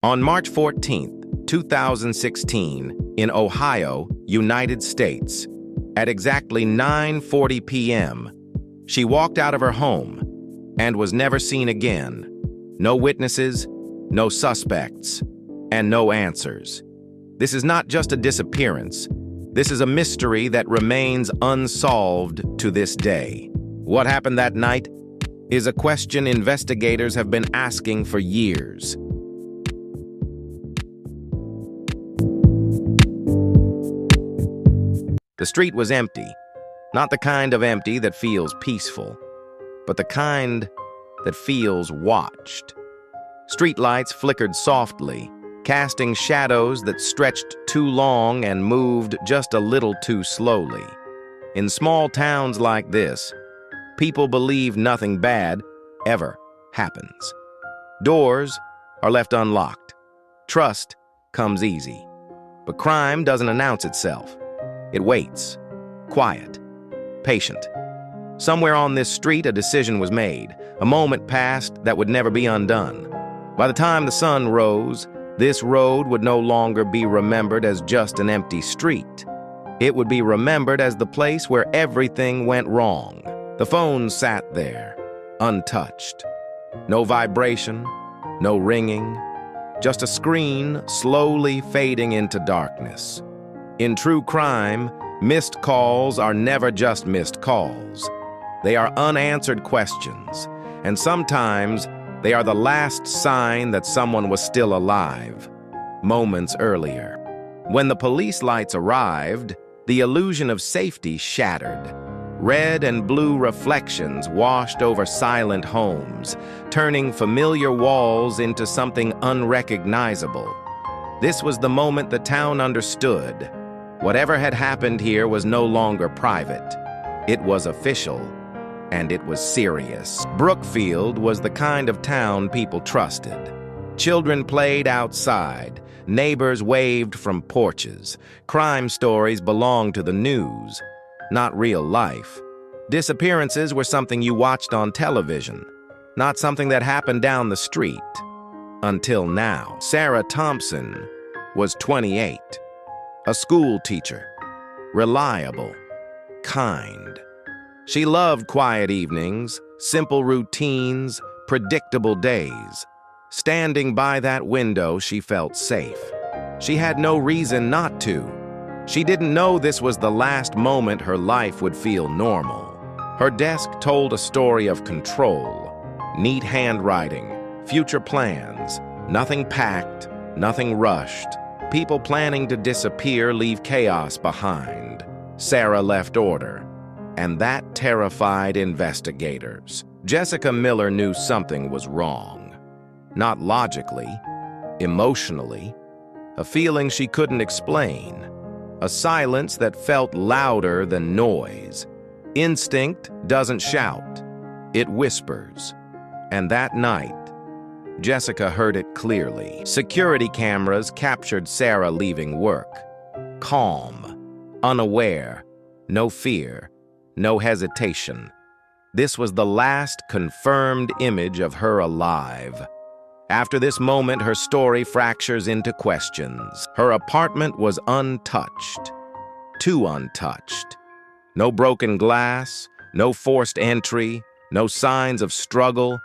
On March 14, 2016, in Ohio, United States, at exactly 9:40 p.m., she walked out of her home and was never seen again. No witnesses, no suspects, and no answers. This is not just a disappearance. This is a mystery that remains unsolved to this day. What happened that night is a question investigators have been asking for years. The street was empty, not the kind of empty that feels peaceful, but the kind that feels watched. Streetlights flickered softly, casting shadows that stretched too long and moved just a little too slowly. In small towns like this, people believe nothing bad ever happens. Doors are left unlocked. Trust comes easy. But crime doesn't announce itself. It waits, quiet, patient. Somewhere on this street, a decision was made. A moment passed that would never be undone. By the time the sun rose, this road would no longer be remembered as just an empty street. It would be remembered as the place where everything went wrong. The phone sat there, untouched. No vibration, no ringing, just a screen slowly fading into darkness. In true crime, missed calls are never just missed calls. They are unanswered questions, and sometimes they are the last sign that someone was still alive, moments earlier. When the police lights arrived, the illusion of safety shattered. Red and blue reflections washed over silent homes, turning familiar walls into something unrecognizable. This was the moment the town understood. Whatever had happened here was no longer private. It was official, and it was serious. Brookfield was the kind of town people trusted. Children played outside. Neighbors waved from porches. Crime stories belonged to the news, not real life. Disappearances were something you watched on television, not something that happened down the street. Until now. Sarah Thompson was 28. A school teacher, reliable, kind. She loved quiet evenings, simple routines, predictable days. Standing by that window, she felt safe. She had no reason not to. She didn't know this was the last moment her life would feel normal. Her desk told a story of control, neat handwriting, future plans, nothing packed, nothing rushed. People planning to disappear leave chaos behind. Sarah left order, and that terrified investigators. Jessica Miller knew something was wrong. Not logically, emotionally. A feeling she couldn't explain. A silence that felt louder than noise. Instinct doesn't shout. It whispers. And that night, Jessica heard it clearly. Security cameras captured Sarah leaving work. Calm, unaware, no fear, no hesitation. This was the last confirmed image of her alive. After this moment, her story fractures into questions. Her apartment was untouched, too untouched. No broken glass, no forced entry, no signs of struggle.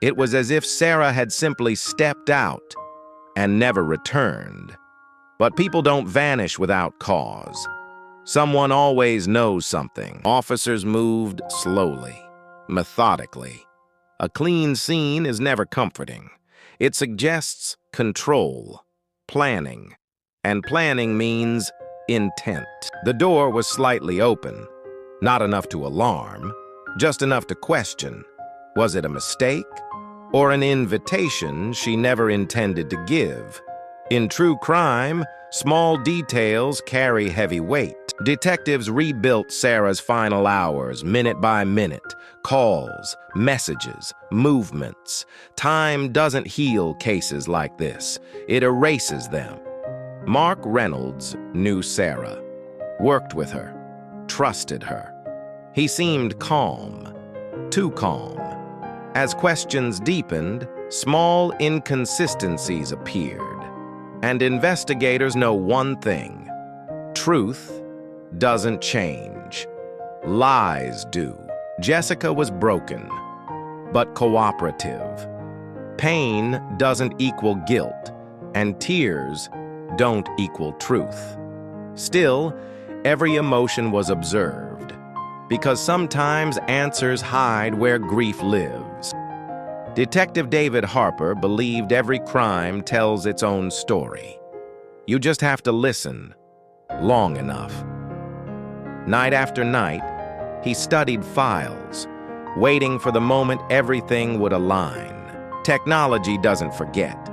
It was as if Sarah had simply stepped out and never returned. But people don't vanish without cause. Someone always knows something. Officers moved slowly, methodically. A clean scene is never comforting. It suggests control, planning, and planning means intent. The door was slightly open, not enough to alarm, just enough to question. Was it a mistake or an invitation she never intended to give? In true crime, small details carry heavy weight. Detectives rebuilt Sarah's final hours, minute by minute. Calls, messages, movements. Time doesn't heal cases like this. It erases them. Mark Reynolds knew Sarah, worked with her, trusted her. He seemed calm, too calm. As questions deepened, Small inconsistencies appeared, and investigators know one thing: truth doesn't change. Lies do. Jessica was broken, but cooperative. Pain doesn't equal guilt, and tears don't equal truth. Still, every emotion was observed, because sometimes answers hide where grief lives. Detective David Harper believed every crime tells its own story. You just have to listen long enough. Night after night, he studied files, waiting for the moment everything would align. Technology doesn't forget.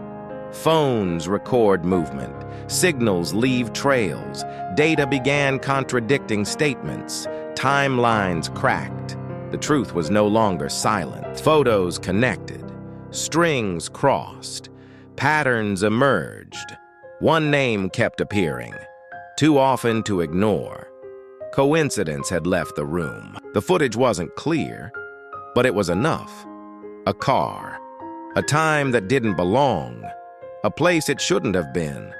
Phones record movement, signals leave trails, data began contradicting statements, timelines cracked. The truth was no longer silent. Photos connected, strings crossed, patterns emerged. One name kept appearing, too often to ignore. Coincidence had left the room. The footage wasn't clear, but it was enough. A car, a time that didn't belong, a place it shouldn't have been.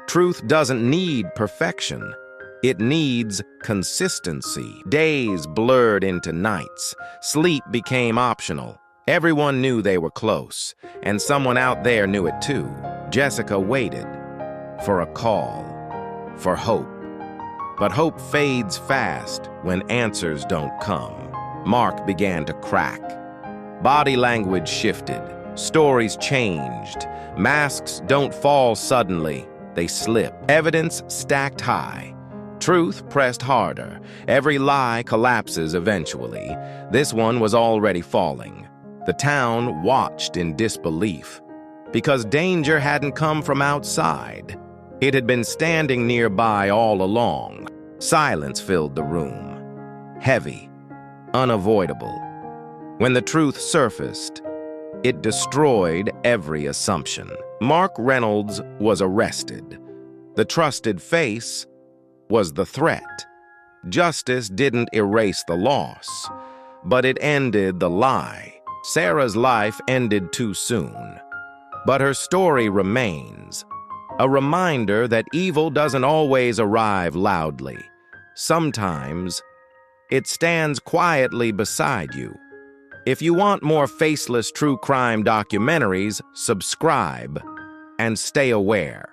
Truth doesn't need perfection. It needs consistency. Days blurred into nights. Sleep became optional. Everyone knew they were close, and someone out there knew it too. Jessica waited for a call, for hope. But hope fades fast when answers don't come. Mark began to crack. Body language shifted. Stories changed. Masks don't fall suddenly. They slip. Evidence stacked high. Truth pressed harder. Every lie collapses eventually. This one was already falling. The town watched in disbelief, because danger hadn't come from outside. It had been standing nearby all along. Silence filled the room. Heavy, unavoidable. When the truth surfaced, it destroyed every assumption. Mark Reynolds was arrested. The trusted face was the threat. Justice didn't erase the loss, but it ended the lie. Sarah's life ended too soon, but her story remains. A reminder that evil doesn't always arrive loudly. Sometimes, it stands quietly beside you. If you want more faceless true crime documentaries, subscribe and stay aware.